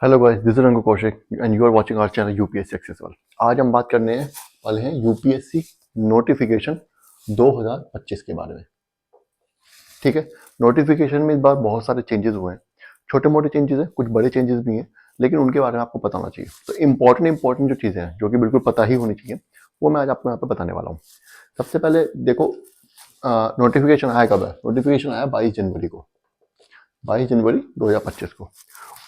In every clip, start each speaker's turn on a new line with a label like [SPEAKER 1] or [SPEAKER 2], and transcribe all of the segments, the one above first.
[SPEAKER 1] Hello guys, this is Rangu Kaushik and you are watching our channel UPSC accessible. आज हम बात करने वाले हैं यूपीएससी नोटिफिकेशन 2025 के बारे में। ठीक है, नोटिफिकेशन में इस बार बहुत सारे चेंजेस हुए हैं। छोटे मोटे चेंजेस हैं, कुछ बड़े चेंजेस भी हैं, लेकिन उनके बारे में आपको पता होना चाहिए। तो इंपॉर्टेंट जो चीज़ें हैं जो कि बिल्कुल पता ही होनी चाहिए, वो मैं आज आपको यहाँ पे बताने वाला हूँ। सबसे पहले देखो, नोटिफिकेशन आया कब है? नोटिफिकेशन आया 22 जनवरी को, 22 जनवरी 2025 को।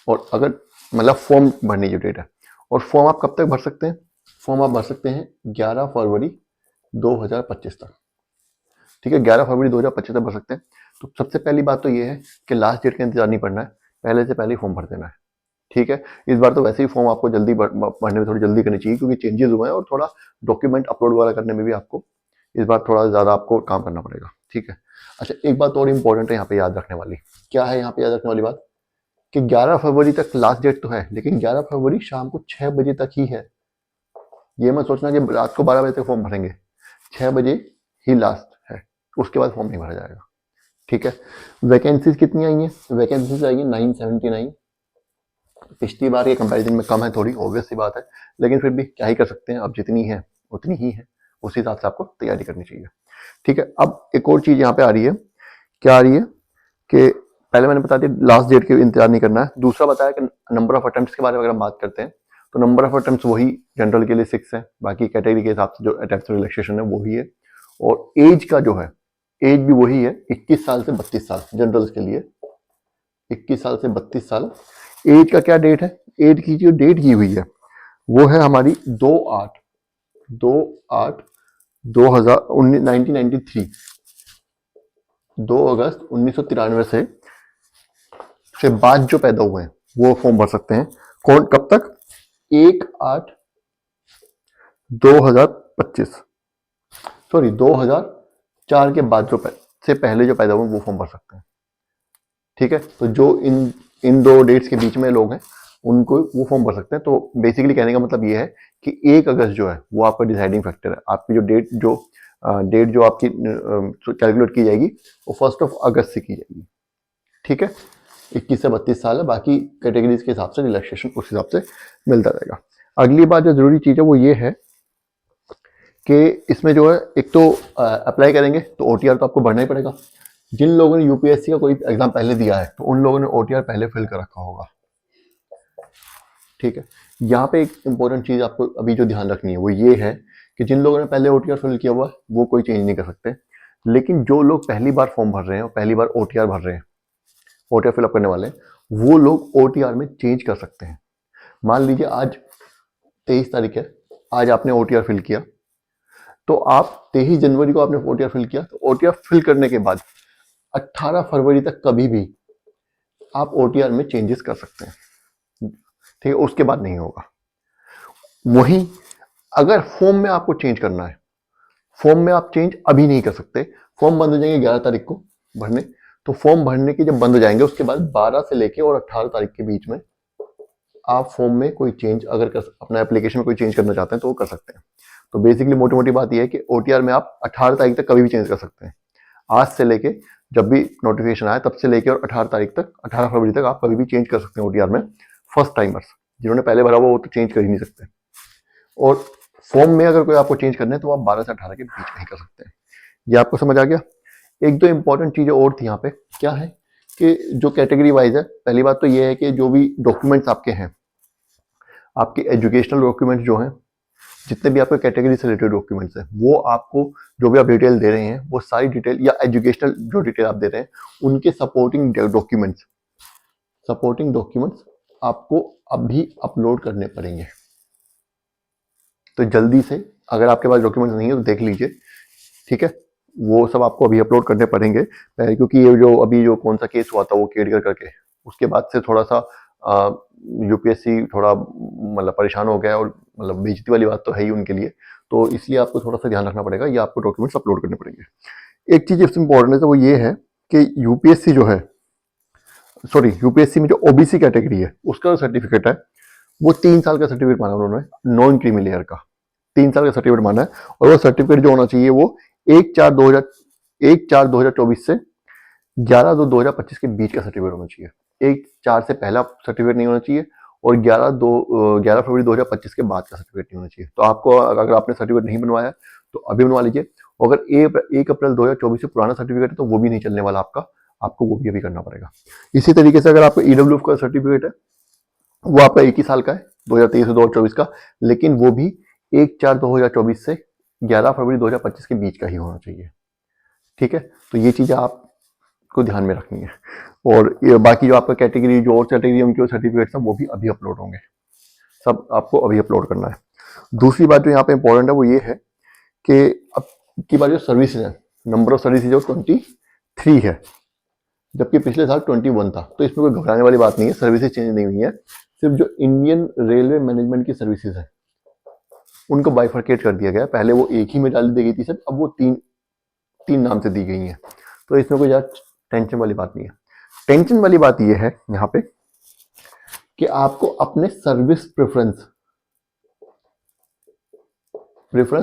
[SPEAKER 1] और अगर मतलब फॉर्म भरने की डेट है, और फॉर्म आप कब तक भर सकते हैं? फॉर्म आप भर सकते हैं 11 फरवरी 2025 तक। ठीक है, 11 फरवरी 2025 तक भर सकते हैं। तो सबसे पहली बात तो ये है कि लास्ट डेट का इंतजार नहीं करना है, पहले से पहले ही फॉर्म भर देना है। ठीक है, इस बार तो वैसे ही फॉर्म आपको जल्दी भरने में थोड़ी जल्दी करनी चाहिए, क्योंकि चेंजेस हुए हैं और थोड़ा डॉक्यूमेंट अपलोड वगैरह करने में भी आपको इस बार थोड़ा ज़्यादा आपको काम करना पड़ेगा। ठीक है, अच्छा एक बात और इम्पोर्टेंट है यहाँ पे याद रखने वाली। क्या है यहाँ पे याद रखने वाली बात? कि 11 फरवरी तक लास्ट डेट तो है, लेकिन 11 फरवरी शाम को 6 बजे तक ही है। ये मत सोचना कि रात को 12 बजे तक फॉर्म भरेंगे, 6 बजे ही लास्ट है, उसके बाद फॉर्म नहीं भरा जाएगा। ठीक है, वैकेंसीज कितनी आई हैं? वैकेंसीज आई हैं 979। पिछली बार के कंपैरिजन में कम है थोड़ी, ऑब्वियस सी बात है, लेकिन फिर भी क्या ही कर सकते हैं, अब जितनी है उतनी ही है, उस हिसाब से आपको तैयारी करनी चाहिए। ठीक है, अब एक और चीज़ यहाँ पे आ रही है। क्या आ रही है कि पहले मैंने बता दिया लास्ट डेट के इंतजार नहीं करना है। दूसरा बताया कि नंबर ऑफ अटेम्प्ट्स के बारे में अगर हम बात करते हैं, तो नंबर ऑफ अटेम्प्ट्स वही जनरल के लिए 6 है, बाकी कैटेगरी के हिसाब से जो अटेम्प्ट्स रिलैक्सेशन है वो ही है। और एज का जो है, एज भी वही है, 21 साल से 32 साल जनरल्स के लिए, 21 साल से 32 साल। एज का क्या डेट है? एज की जो डेट की हुई है वो है हमारी 1993, 2 अगस्त 1993 से बाद जो पैदा हुए हैं वो फॉर्म भर सकते हैं। कौन? कब तक? 1/8/2025, सॉरी 2004 के बाद जो से पहले जो पैदा हुए वो फॉर्म भर सकते हैं। ठीक है, तो जो इन दो डेट्स के बीच में लोग हैं उनको वो फॉर्म भर सकते हैं। तो बेसिकली कहने का मतलब ये है कि 1 अगस्त जो है वो आपका डिसाइडिंग फैक्टर है। आपकी जो डेट जो आपकी कैलकुलेट की जाएगी वो 1 अगस्त से की जाएगी। ठीक है, 21 से 32 साल है, बाकी कैटेगरीज के हिसाब से रिलैक्सेशन उस हिसाब से मिलता रहेगा। अगली बात जो जरूरी चीज़ है वो ये है कि इसमें जो है, एक तो अप्लाई करेंगे तो ओटीआर तो आपको भरना ही पड़ेगा। जिन लोगों ने यूपीएससी का कोई एग्जाम पहले दिया है तो उन लोगों ने ओटीआर पहले फिल कर रखा होगा। ठीक है, यहाँ पे एक इंपॉर्टेंट चीज़ आपको अभी जो ध्यान रखनी है वो ये है कि जिन लोगों ने पहले ओटीआर फिल किया हुआ है वो कोई चेंज नहीं कर सकते, लेकिन जो लोग पहली बार फॉर्म भर रहे हैं और पहली बार ओटीआर भर रहे हैं, ओटीआर फिलअप करने वाले हैं, वो लोग ओटीआर में चेंज कर सकते हैं। मान लीजिए आज 23 तारीख है, आज आपने ओटीआर फिल किया, तो आप 23 जनवरी को आपने ओटीआर फिल किया, तो ओटीआर फिल करने के बाद 18 फरवरी तक कभी भी आप ओटीआर में चेंजेस कर सकते हैं। ठीक है, उसके बाद नहीं होगा। वहीं अगर फॉर्म में आपको चेंज करना है, फॉर्म में आप चेंज अभी नहीं कर सकते। फॉर्म बंद हो जाएंगे 11 तारीख को भरने, तो फॉर्म भरने के जब बंद हो जाएंगे उसके बाद 12 से लेके और 18 तारीख के बीच में आप फॉर्म में कोई चेंज अगर अपना एप्लीकेशन में कोई चेंज करना चाहते हैं तो वो कर सकते हैं। तो बेसिकली मोटी मोटी बात यह है कि ओटीआर में आप 18 तारीख तक कभी भी चेंज कर सकते हैं। आज से लेके जब भी नोटिफिकेशन आए तब से लेके और 18 तारीख तक, 18 फरवरी तक आप कभी भी चेंज कर सकते हैं ओटीआर में। फर्स्ट टाइमर्स जिन्होंने पहले भरा हुआ वो तो चेंज कर ही नहीं सकते। और फॉर्म में अगर कोई आपको चेंज करना है तो आप 12 से 18 के बीच में ही कर सकते हैं। ये आपको समझ आ गया? एक दो इंपॉर्टेंट चीजें और थी यहाँ पे। क्या है कि जो कैटेगरी वाइज है, पहली बात तो ये है कि जो भी डॉक्यूमेंट्स आपके हैं, आपके एजुकेशनल डॉक्यूमेंट्स जो हैं, जितने भी आपके कैटेगरी से रिलेटेड डॉक्यूमेंट्स हैं, वो आपको जो भी आप डिटेल दे रहे हैं वो सारी डिटेल, या एजुकेशनल जो डिटेल आप दे रहे हैं उनके सपोर्टिंग डॉक्यूमेंट्स आपको अभी अपलोड करने पड़ेंगे। तो जल्दी से, अगर आपके पास डॉक्यूमेंट्स नहीं है तो देख लीजिए। ठीक है, वो सब आपको अभी अपलोड करने पड़ेंगे, क्योंकि ये जो अभी जो कौन सा केस हुआ था वो केडकर करके, उसके बाद से थोड़ा सा यूपीएससी थोड़ा मतलब परेशान हो गया, और मतलब बेइज्जती वाली बात तो है ही उनके लिए। तो इसलिए आपको थोड़ा सा ध्यान रखना पड़ेगा, ये आपको डॉक्यूमेंट्स अपलोड करने पड़ेंगे। एक चीज इसमें इंपॉर्टेंट है तो वो ये है कि यूपीएससी जो है, सॉरी यूपीएससी में जो ओबीसी कैटेगरी है उसका सर्टिफिकेट है वो 3 साल का सर्टिफिकेट माना उन्होंने, नॉन क्रीमी लेयर का 3 साल का सर्टिफिकेट माना है। और वो सर्टिफिकेट जो होना चाहिए वो 1/4/2024 से 11/2/2025 के बीच का सर्टिफिकेट होना चाहिए। 1/4 से पहला सर्टिफिकेट नहीं होना चाहिए और 11 फरवरी 2025 के बाद का सर्टिफिकेट नहीं होना चाहिए। तो आपको अगर आपने सर्टिफिकेट नहीं बनवाया है तो अभी बनवा लीजिए। अगर 1 अप्रैल 2024 से पुराना सर्टिफिकेट है तो वो भी नहीं चलने वाला आपका, आपको वो भी अभी करना पड़ेगा। इसी तरीके से अगर आपको ईडब्ल्यूएफ का सर्टिफिकेट है वो आपका 1 ही साल का है, 2023 से 2024 का, लेकिन वो भी 1/4/2024 से 11 फरवरी 2025 के बीच का ही होना चाहिए। ठीक है, तो ये चीज़ें आपको ध्यान में रखनी है। और ये बाकी जो आपका कैटेगरी, जो और कैटेगरी उनके सर्टिफिकेट्स हैं वो भी अभी अपलोड होंगे, सब आपको अभी अपलोड करना है। दूसरी बात जो यहाँ पे इंपॉर्टेंट है वो ये है कि अब की बार जो सर्विसेज है, नंबर ऑफ सर्विसेज जो 23 है, जबकि पिछले साल 21 था। तो इसमें कोई घबराने वाली बात नहीं है, सर्विसेज चेंज नहीं हुई है। सिर्फ जो इंडियन रेलवे मैनेजमेंट की सर्विसेज है उनको बाइफरकेट कर दिया गया। पहले वो एक ही में डाली दी गई थी सब, अब वो तीन नाम से दी गई हैं। तो इसमें कोई ज़्यादा टेंशन वाली बात नहीं है। टेंशन वाली बात ये है यहाँ पे कि आपको अपने सर्विस प्रेफरेंस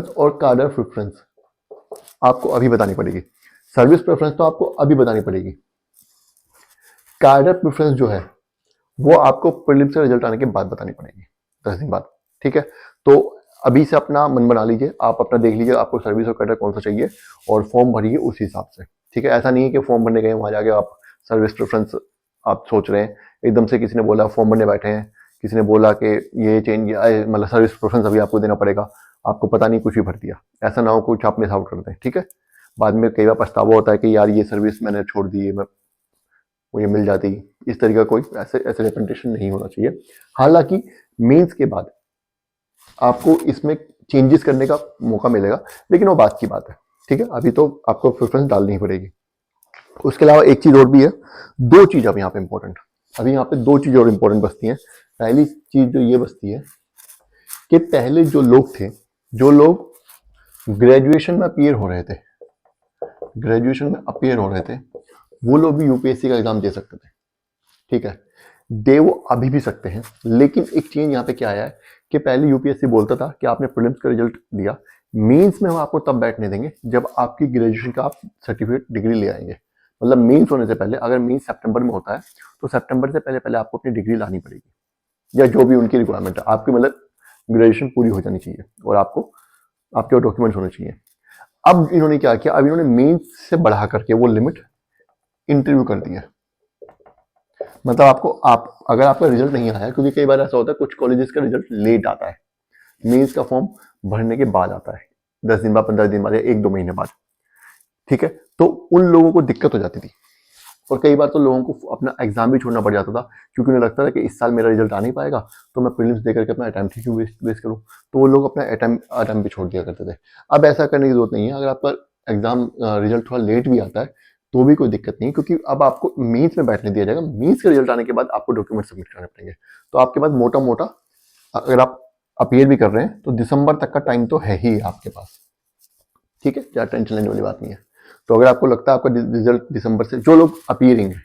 [SPEAKER 1] और कार्डर प्रेफरेंस आपको अभी बतानी पड़ेगी। सर्विस प्रेफरेंस तो आपको अभी बतानी पड़ेगी, कार्डर प्रेफरेंस जो है वो आपको प्रीलिम्स का रिजल्ट आने के बाद बतानी पड़ेगी, 10 दिन बाद। ठीक है, तो अभी से अपना मन बना लीजिए, आप अपना देख लीजिए आपको सर्विस और कार्डर कौन सा चाहिए और फॉर्म भरिए उस हिसाब से। ठीक है, ऐसा नहीं है कि फॉर्म भरने गए वहाँ जाके आप सर्विस प्रेफरेंस आप सोच रहे हैं, एकदम से किसी ने बोला फॉर्म भरने बैठे हैं, किसी ने बोला कि ये चेंज मतलब सर्विस प्रेफरेंस अभी आपको देना पड़ेगा, आपको पता नहीं कुछ भी भर दिया। ऐसा ना हो कुछ आप मिस आउट कर दें। ठीक है, बाद में कई बार पछतावा होता है कि यार ये सर्विस मैंने छोड़ दी, मैं वो ये मिल जाती। इस तरीका कोई ऐसे रिप्रेजेंटेशन नहीं होना चाहिए। हालांकि मेंस के बाद आपको इसमें चेंजेस करने का मौका मिलेगा, लेकिन वो बात की बात है। ठीक है, अभी तो आपको प्रेफरेंस डालनी ही पड़ेगी। उसके अलावा एक चीज और भी है, 2 चीज अब यहाँ पे इंपॉर्टेंट, अभी यहाँ पे 2 चीज और इंपॉर्टेंट बचती हैं। पहली चीज जो ये बचती है कि पहले जो लोग ग्रेजुएशन में अपीयर हो रहे थे, वो लोग भी यूपीएससी का एग्जाम दे सकते थे। ठीक है, दे वो अभी भी सकते हैं, लेकिन एक चेंज यहाँ पे क्या आया है कि पहले यूपीएससी बोलता था कि आपने प्रीलिम्स का रिजल्ट दिया, मेंस में हम आपको तब बैठने देंगे जब आपकी ग्रेजुएशन का आप सर्टिफिकेट डिग्री ले आएंगे। मतलब मेंस होने से पहले, अगर मेंस सितंबर में होता है तो सितंबर से पहले आपको अपनी डिग्री लानी पड़ेगी, या जो भी उनकी रिक्वायरमेंट है आपकी, मतलब ग्रेजुएशन पूरी हो जानी चाहिए और आपको आपके डॉक्यूमेंट्स होने चाहिए। अब इन्होंने क्या किया, अब इन्होंने मेंस से बढ़ा करके वो लिमिट इंटरव्यू कर दी है। मतलब अगर आपका रिजल्ट नहीं आया, क्योंकि कई बार ऐसा होता है कुछ कॉलेजेस का रिजल्ट लेट आता है, मेंस का फॉर्म भरने के बाद आता है, 10 दिन बाद, 15 दिन बाद या 1-2 महीने बाद। ठीक है, तो उन लोगों को दिक्कत हो जाती थी और कई बार तो लोगों को अपना एग्जाम भी छोड़ना पड़ जाता था, क्योंकि उन्हें लगता था कि इस साल मेरा रिजल्ट आ नहीं पाएगा तो मैं प्रीलिम्स दे करके अपना अटेम्प्ट ही क्यों वेस्ट करूँ। तो वो लोग अपना अटेम्प्ट भी छोड़ दिया करते थे। अब ऐसा करने की जरूरत नहीं है। अगर आपका एग्जाम रिजल्ट थोड़ा लेट भी आता है तो भी कोई दिक्कत नहीं, क्योंकि अब आपको मेंस में बैठने दिया जाएगा। मेंस का रिजल्ट आने के बाद आपको डॉक्यूमेंट सबमिट करने पड़ेंगे। तो आपके पास मोटा अगर आप अपीयर भी कर रहे हैं तो दिसंबर तक का टाइम तो है ही आपके पास। ठीक है, ज़्यादा टेंशन लेने वाली बात नहीं है। तो अगर आपको लगता है आपका रिजल्ट दिसंबर से, जो लोग अपीयरिंग है,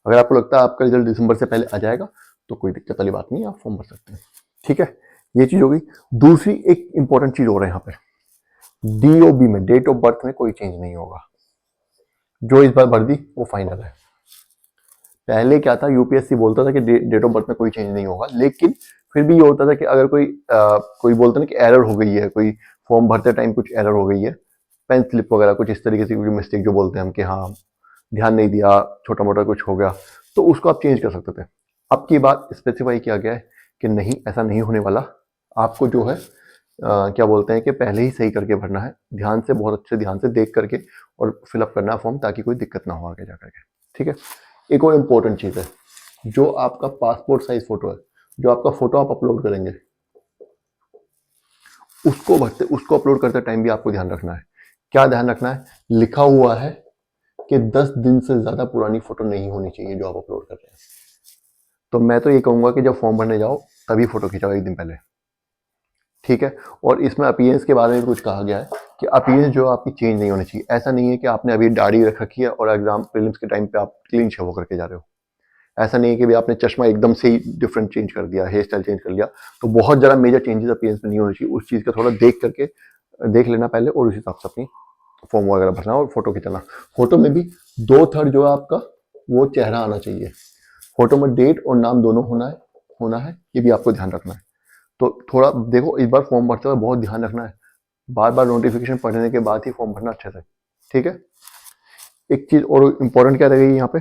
[SPEAKER 1] अगर आपको लगता है आपका रिजल्ट दिसंबर से पहले आ जाएगा तो कोई दिक्कत वाली बात नहीं है, आप फॉर्म भर सकते हैं। ठीक है, ये चीज़ हो गई। दूसरी एक इंपॉर्टेंट चीज़ हो रहा है यहाँ पे, डीओबी में, डेट ऑफ बर्थ में कोई चेंज नहीं होगा। जो इस बार भर दी वो फाइनल है। पहले क्या था, यूपीएससी बोलता था कि डेट ऑफ बर्थ में कोई चेंज नहीं होगा, लेकिन फिर भी ये होता था कि अगर कोई बोलता ना कि एरर हो गई है, कोई फॉर्म भरते टाइम कुछ एरर हो गई है, पेन स्लिप वगैरह कुछ इस तरीके से मिस्टेक जो बोलते हैं हम कि हाँ ध्यान नहीं दिया, छोटा मोटा कुछ हो गया, तो उसको आप चेंज कर सकते थे। अब की बात स्पेसिफाई किया गया है कि नहीं, ऐसा नहीं होने वाला। आपको जो है क्या बोलते हैं कि पहले ही सही करके भरना है, ध्यान से, बहुत अच्छे ध्यान से देख करके और फिलअप करना है फॉर्म, ताकि कोई दिक्कत ना हो आगे जा करके। ठीक है, एक और इम्पोर्टेंट चीज़ है, जो आपका पासपोर्ट साइज फोटो है, जो आपका फोटो आप अपलोड करेंगे, उसको अपलोड करते टाइम भी आपको ध्यान रखना है। क्या ध्यान रखना है, लिखा हुआ है कि 10 दिन से ज़्यादा पुरानी फोटो नहीं होनी चाहिए जो आप अपलोड कर रहे हैं। तो मैं तो ये कहूँगा कि जब फॉर्म भरने जाओ तभी फोटो खिंचाओ 1 दिन पहले। ठीक है, और इसमें अपीयरेंस के बारे में कुछ कहा गया है कि अपीयरेंस जो आपकी चेंज नहीं होनी चाहिए। ऐसा नहीं है कि आपने अभी दाढ़ी रख रखी है और एग्जाम प्रीलिम्स के टाइम पे आप क्लीन शेव होकर के जा रहे हो। ऐसा नहीं है कि भी आपने चश्मा एकदम से ही डिफरेंट चेंज कर दिया, हेयर स्टाइल चेंज कर लिया, तो बहुत ज़्यादा मेजर चेंजेस अपीयरेंस में नहीं होनी चाहिए। उस चीज़ का थोड़ा देख लेना पहले और उस हिसाब से अपनी फॉर्म वगैरह भरना और फोटो खिंचाना। फोटो में भी 2/3 जो है आपका वो चेहरा आना चाहिए। फोटो में डेट और नाम दोनों होना है, ये भी आपको ध्यान रखना है। तो थोड़ा देखो, इस बार फॉर्म भरते हुए बहुत ध्यान रखना है, बार बार नोटिफिकेशन पढ़ने के बाद ही फॉर्म भरना अच्छे से, ठीक है। एक चीज़ और इम्पोर्टेंट क्या रहेगी यहाँ पे,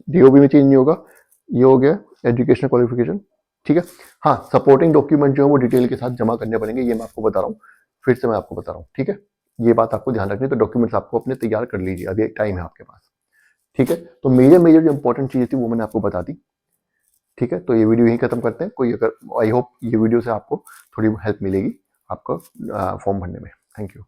[SPEAKER 1] डीओबी में चेंज नहीं होगा, ये हो गया एजुकेशनल क्वालिफिकेशन, ठीक है। हाँ, सपोर्टिंग डॉक्यूमेंट जो है वो डिटेल के साथ जमा करने पड़ेंगे, ये मैं आपको बता रहा हूँ, फिर से मैं आपको बता रहा हूँ, ठीक है। ये बात आपको ध्यान रखनी है, तो डॉक्यूमेंट्स आपको अपने तैयार कर लीजिए, अभी टाइम है आपके पास, ठीक है। तो मेजर मेजर जो इंपॉर्टेंट चीज़ थी वो मैंने आपको बता दी, ठीक है। तो ये वीडियो यहीं खत्म करते हैं। कोई अगर, आई होप ये वीडियो से आपको थोड़ी हेल्प मिलेगी आपका फॉर्म भरने में। Thank you.